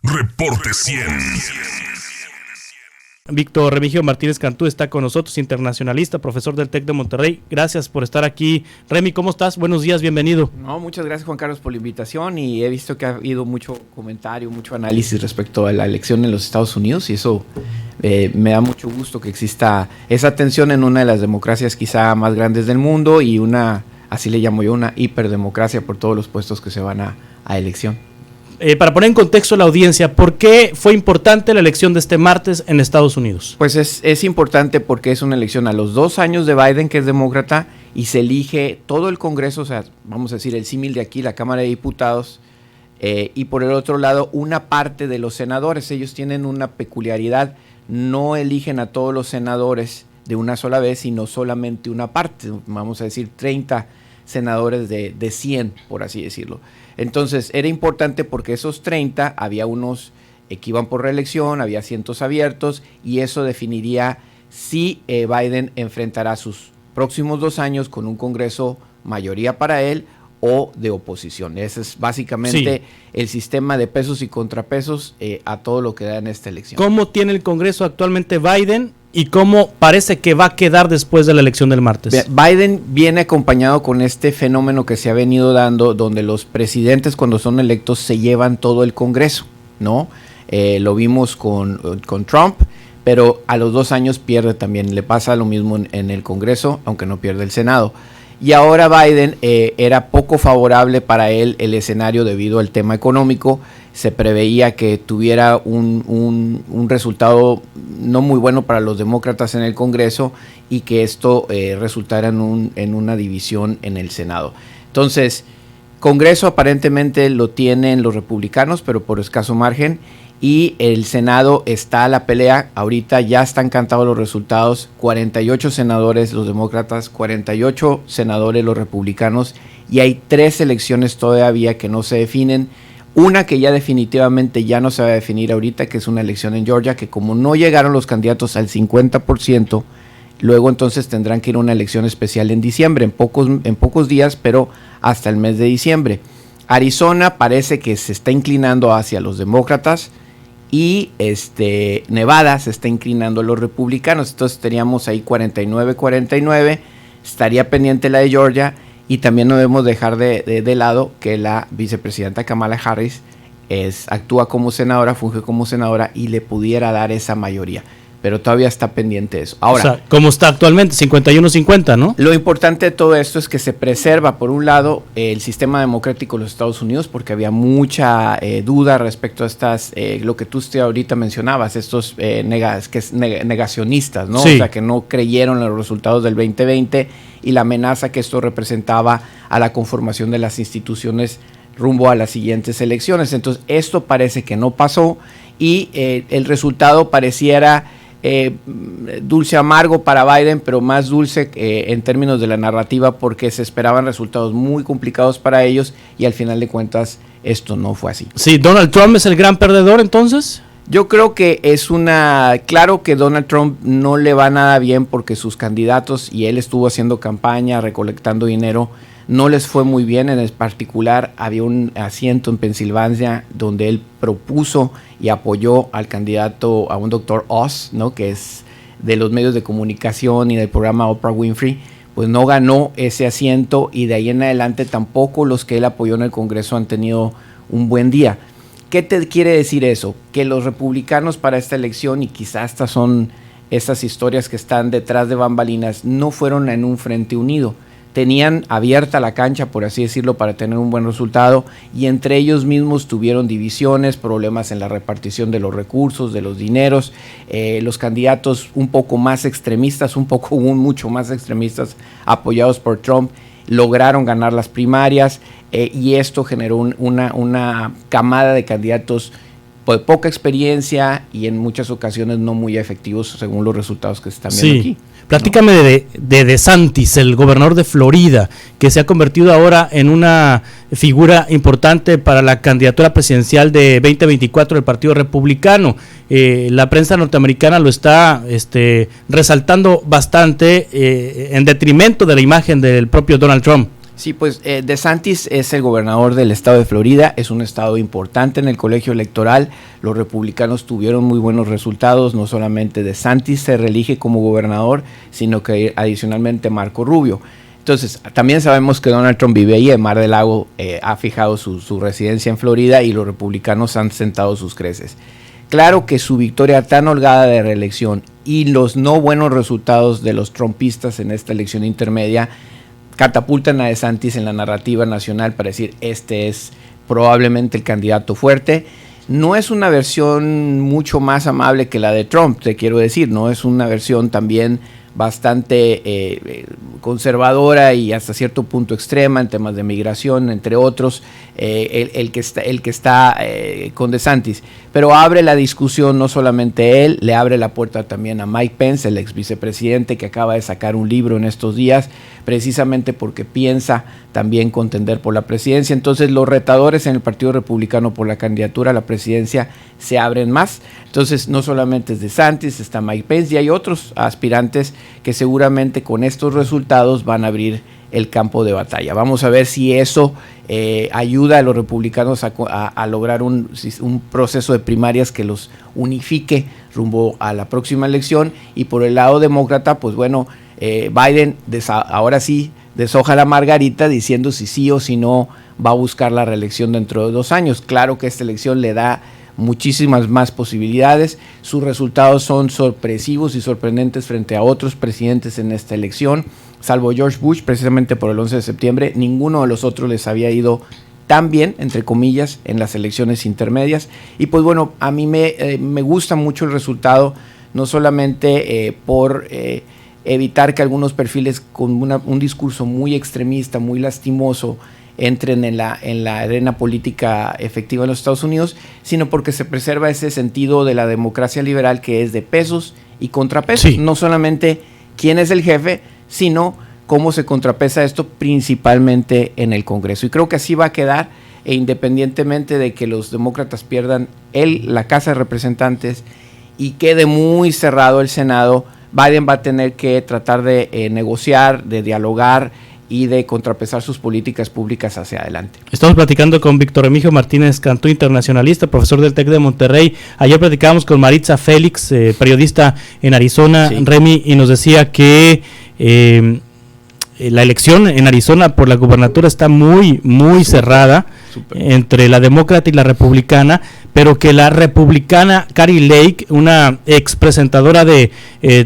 Reporte 100. Víctor Remigio Martínez Cantú está con nosotros, internacionalista, profesor del TEC de Monterrey. Gracias por estar aquí. Remy, ¿cómo estás? Buenos días, bienvenido. No, muchas gracias, Juan Carlos, por la invitación, y he visto que ha habido mucho comentario, mucho análisis respecto a la elección en los Estados Unidos, y eso me da mucho gusto que exista esa tensión en una de las democracias quizá más grandes del mundo y una, así le llamo yo, una hiperdemocracia por todos los puestos que se van a elección. Para poner en contexto a la audiencia, ¿por qué fue importante la elección de este martes en Estados Unidos? Pues es importante porque es una elección a los 2 años de Biden, que es demócrata, y se elige todo el Congreso, o sea, vamos a decir el símil de aquí, la Cámara de Diputados, y por el otro lado una parte de los senadores. Ellos tienen una peculiaridad, no eligen a todos los senadores de una sola vez, sino solamente una parte, vamos a decir 30 senadores de 100, por así decirlo. Entonces era importante porque esos 30, había unos que iban por reelección, había asientos abiertos, y eso definiría si Biden enfrentará sus próximos 2 años con un Congreso mayoría para él o de oposición. Ese es básicamente el sistema de pesos y contrapesos a todo lo que da en esta elección. ¿Cómo tiene el Congreso actualmente Biden y cómo parece que va a quedar después de la elección del martes? Biden viene acompañado con este fenómeno que se ha venido dando, donde los presidentes, cuando son electos, se llevan todo el Congreso, ¿no? Lo vimos con Trump, pero a los 2 años pierde también. Le pasa lo mismo en el Congreso, aunque no pierde el Senado. Y ahora Biden era poco favorable para él el escenario debido al tema económico. Se preveía que tuviera un resultado no muy bueno para los demócratas en el Congreso, y que esto resultara en una división en el Senado. Entonces, Congreso aparentemente lo tienen los republicanos, pero por escaso margen, y el Senado está a la pelea. Ahorita ya están cantados los resultados: 48 senadores los demócratas, 48 senadores los republicanos, y hay 3 elecciones todavía que no se definen. Una que ya definitivamente ya no se va a definir ahorita, que es una elección en Georgia, que como no llegaron los candidatos al 50%, luego entonces tendrán que ir a una elección especial en diciembre, en pocos días, pero hasta el mes de diciembre. Arizona parece que se está inclinando hacia los demócratas, y Nevada se está inclinando a los republicanos. Entonces teníamos ahí 49-49, estaría pendiente la de Georgia. Y también no debemos dejar de lado que la vicepresidenta Kamala Harris actúa como senadora, funge como senadora, y le pudiera dar esa mayoría. Pero todavía está pendiente de eso. Ahora, o sea, ¿cómo está actualmente? 51-50, ¿no? Lo importante de todo esto es que se preserva, por un lado, el sistema democrático de los Estados Unidos, porque había mucha duda respecto a estas, lo que tú ahorita mencionabas, estos negacionistas, ¿no? Sí. O sea, que no creyeron en los resultados del 2020 y la amenaza que esto representaba a la conformación de las instituciones rumbo a las siguientes elecciones. Entonces, esto parece que no pasó, y el resultado pareciera dulce amargo para Biden, pero más dulce en términos de la narrativa, porque se esperaban resultados muy complicados para ellos, y al final de cuentas esto no fue así. Sí, ¿Donald Trump es el gran perdedor entonces? Yo creo que claro que Donald Trump no le va nada bien, porque sus candidatos, y él estuvo haciendo campaña, recolectando dinero, no les fue muy bien. En particular, había un asiento en Pensilvania donde él propuso y apoyó al candidato, a un doctor Oz, ¿no? Que es de los medios de comunicación y del programa Oprah Winfrey. Pues no ganó ese asiento, y de ahí en adelante tampoco los que él apoyó en el Congreso han tenido un buen día. ¿Qué te quiere decir eso? Que los republicanos para esta elección, y quizás estas son esas historias que están detrás de bambalinas, no fueron en un frente unido. Tenían abierta la cancha, por así decirlo, para tener un buen resultado, y entre ellos mismos tuvieron divisiones, problemas en la repartición de los recursos, de los dineros. Los candidatos un poco más extremistas, mucho más extremistas, apoyados por Trump, lograron ganar las primarias, y esto generó una camada de candidatos de poca experiencia y en muchas ocasiones no muy efectivos, según los resultados que se están viendo aquí. Platícame, ¿no?, de DeSantis, el gobernador de Florida, que se ha convertido ahora en una figura importante para la candidatura presidencial de 2024 del Partido Republicano. La prensa norteamericana lo está resaltando bastante en detrimento de la imagen del propio Donald Trump. Sí, pues DeSantis es el gobernador del estado de Florida, es un estado importante en el colegio electoral, los republicanos tuvieron muy buenos resultados, no solamente DeSantis se reelige como gobernador, sino que adicionalmente Marco Rubio. Entonces, también sabemos que Donald Trump vive ahí, en Mar del Lago ha fijado su residencia en Florida y los republicanos han sentado sus creces. Claro que su victoria tan holgada de reelección y los no buenos resultados de los trumpistas en esta elección intermedia catapultan a DeSantis en la narrativa nacional para decir, este es probablemente el candidato fuerte. No es una versión mucho más amable que la de Trump, te quiero decir, no es una versión también bastante conservadora y hasta cierto punto extrema en temas de migración, entre otros, el que está con DeSantis. Pero abre la discusión, no solamente él, le abre la puerta también a Mike Pence, el ex vicepresidente que acaba de sacar un libro en estos días, precisamente porque piensa también contender por la presidencia. Entonces los retadores en el Partido Republicano por la candidatura a la presidencia se abren más. Entonces no solamente es DeSantis, está Mike Pence y hay otros aspirantes que seguramente con estos resultados van a abrir el campo de batalla. Vamos a ver si eso ayuda a los republicanos a lograr un proceso de primarias que los unifique rumbo a la próxima elección. Y por el lado demócrata, pues bueno, Biden ahora sí deshoja la margarita diciendo si sí o si no va a buscar la reelección dentro de 2 años. Claro que esta elección le da muchísimas más posibilidades. Sus resultados son sorpresivos y sorprendentes frente a otros presidentes en esta elección, salvo George Bush, precisamente por el 11 de septiembre. Ninguno de los otros les había ido tan bien, entre comillas, en las elecciones intermedias. Y pues bueno, a mí me gusta mucho el resultado, no solamente por evitar que algunos perfiles con un discurso muy extremista, muy lastimoso, entren en la arena política efectiva en los Estados Unidos, sino porque se preserva ese sentido de la democracia liberal que es de pesos y contrapesos. Sí. No solamente quién es el jefe, sino cómo se contrapesa esto principalmente en el Congreso. Y creo que así va a quedar, e independientemente de que los demócratas pierdan la Casa de Representantes y quede muy cerrado el Senado, Biden va a tener que tratar de negociar, de dialogar y de contrapesar sus políticas públicas hacia adelante. Estamos platicando con Víctor Remigio Martínez Cantú, internacionalista, profesor del TEC de Monterrey. Ayer platicábamos con Maritza Félix, periodista en Arizona, sí. Remy, y nos decía que la elección en Arizona por la gubernatura está muy, muy cerrada. Super. Entre la demócrata y la republicana, pero que la republicana Kari Lake, una ex presentadora de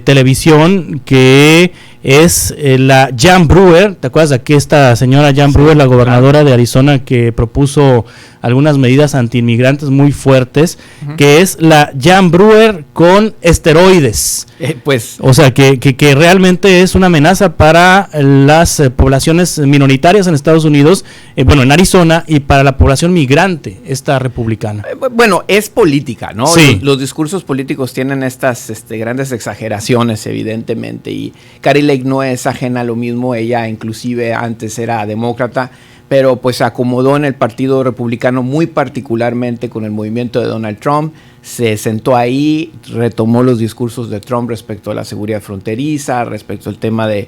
televisión que es la Jan Brewer, ¿te acuerdas de aquí esta señora Jan Brewer, la gobernadora de Arizona, que propuso algunas medidas antiinmigrantes muy fuertes, que es la Jan Brewer con esteroides? Pues, o sea, que realmente es una amenaza para las poblaciones minoritarias en Estados Unidos, bueno, en Arizona, y para la población migrante, esta republicana. Bueno, es política, ¿no? Sí. Los discursos políticos tienen estas grandes exageraciones, evidentemente, y Kari Lake no es ajena a lo mismo. Ella inclusive antes era demócrata, pero pues se acomodó en el Partido Republicano muy particularmente con el movimiento de Donald Trump, se sentó ahí, retomó los discursos de Trump respecto a la seguridad fronteriza, respecto al tema de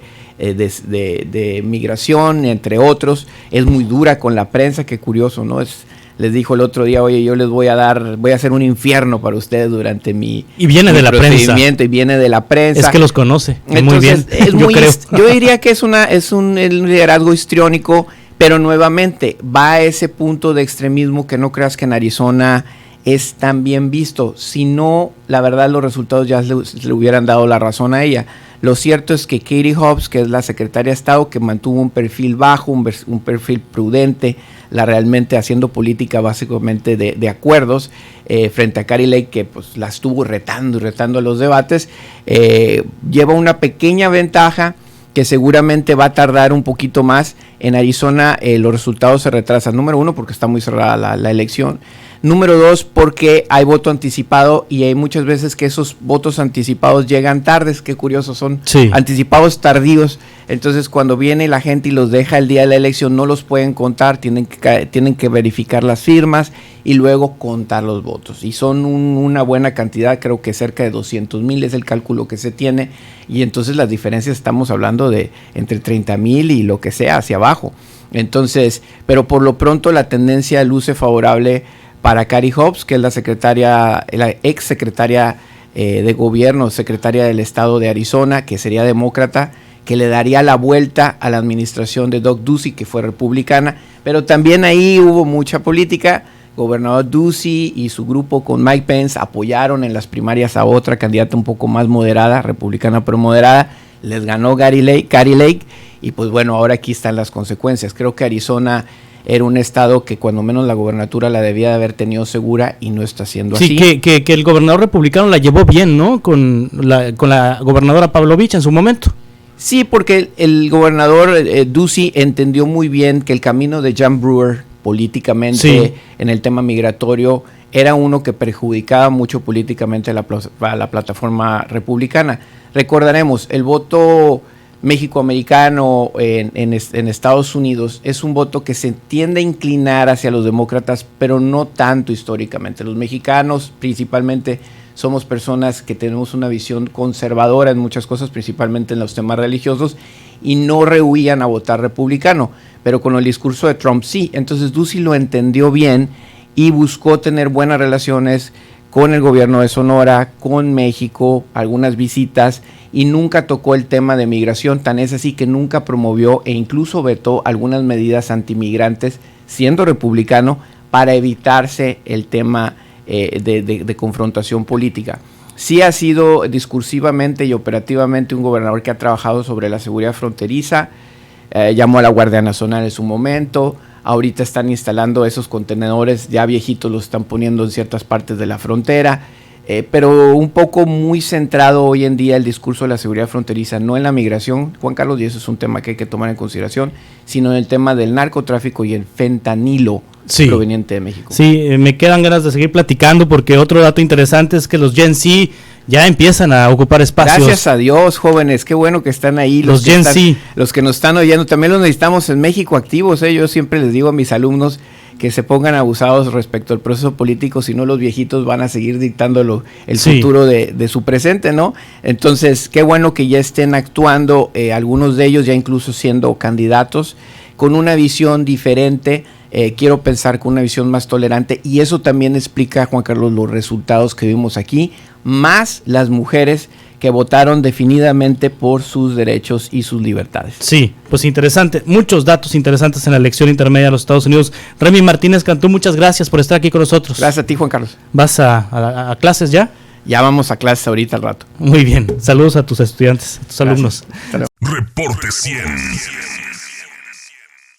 migración, entre otros. Es muy dura con la prensa, qué curioso, ¿no? Les dijo el otro día, oye, yo les voy a hacer un infierno para ustedes durante mi y viene mi de la prensa. Y viene de la prensa. Es que los conoce. Entonces, muy bien. Yo diría que es un liderazgo histriónico, pero nuevamente va a ese punto de extremismo que no creas que en Arizona es tan bien visto. Si no, la verdad, los resultados ya le hubieran dado la razón a ella. Lo cierto es que Katie Hobbs, que es la secretaria de Estado, que mantuvo un perfil bajo, un perfil prudente, realmente haciendo política básicamente de acuerdos, frente a Kari Lake, que pues la estuvo retando a los debates, lleva una pequeña ventaja que seguramente va a tardar un poquito más. En Arizona los resultados se retrasan, número uno, porque está muy cerrada la elección. Número 2, porque hay voto anticipado y hay muchas veces que esos votos anticipados llegan tardes, qué curioso, son anticipados tardíos. Entonces cuando viene la gente y los deja el día de la elección no los pueden contar, tienen que verificar las firmas y luego contar los votos. Y son una buena cantidad, creo que cerca de 200,000 es el cálculo que se tiene. Y entonces las diferencias estamos hablando de entre 30,000 y lo que sea hacia abajo. Entonces, pero por lo pronto la tendencia luce favorable para Katie Hobbs, que es la ex secretaria de gobierno, secretaria del estado de Arizona, que sería demócrata, que le daría la vuelta a la administración de Doug Ducey, que fue republicana, pero también ahí hubo mucha política. Gobernador Ducey y su grupo con Mike Pence apoyaron en las primarias a otra candidata un poco más moderada, republicana pero moderada, les ganó Kari Lake, y pues bueno, ahora aquí están las consecuencias. Creo que Arizona era un estado que cuando menos la gobernatura la debía de haber tenido segura y no está siendo así. Sí, que el gobernador republicano la llevó bien, ¿no? Con la gobernadora Pavlovich en su momento. Sí, porque el gobernador Ducey entendió muy bien que el camino de Jan Brewer políticamente en el tema migratorio era uno que perjudicaba mucho políticamente a la plataforma republicana. Recordaremos, el voto mexicoamericano en Estados Unidos es un voto que se tiende a inclinar hacia los demócratas, pero no tanto históricamente. Los mexicanos principalmente somos personas que tenemos una visión conservadora en muchas cosas, principalmente en los temas religiosos, y no rehuían a votar republicano, pero con el discurso de Trump sí. Entonces Ducey lo entendió bien y buscó tener buenas relaciones con el gobierno de Sonora, con México, algunas visitas, y nunca tocó el tema de migración. Tan es así que nunca promovió e incluso vetó algunas medidas antimigrantes, siendo republicano, para evitarse el tema de confrontación política. Sí ha sido discursivamente y operativamente un gobernador que ha trabajado sobre la seguridad fronteriza, llamó a la Guardia Nacional en su momento. Ahorita están instalando esos contenedores ya viejitos, los están poniendo en ciertas partes de la frontera, pero un poco muy centrado hoy en día el discurso de la seguridad fronteriza, no en la migración, Juan Carlos, y eso es un tema que hay que tomar en consideración, sino en el tema del narcotráfico y el fentanilo proveniente de México. Sí, me quedan ganas de seguir platicando porque otro dato interesante es que los Gen Z ya empiezan a ocupar espacios. Gracias a Dios, jóvenes, qué bueno que están ahí. Los Gen Z. Los que nos están oyendo, también los necesitamos en México activos. Yo siempre les digo a mis alumnos que se pongan abusados respecto al proceso político, si no los viejitos van a seguir dictando el futuro de su presente, ¿no? Entonces, qué bueno que ya estén actuando, algunos de ellos ya incluso siendo candidatos, con una visión diferente. Quiero pensar con una visión más tolerante, y eso también explica, Juan Carlos, los resultados que vimos aquí, más las mujeres que votaron definidamente por sus derechos y sus libertades. Sí, pues interesante, muchos datos interesantes en la elección intermedia de los Estados Unidos. Remy Martínez Cantú, muchas gracias por estar aquí con nosotros. Gracias a ti, Juan Carlos. ¿Vas a clases ya? Ya vamos a clases ahorita al rato. Muy bien, saludos a tus estudiantes, a tus alumnos. Reporte 100.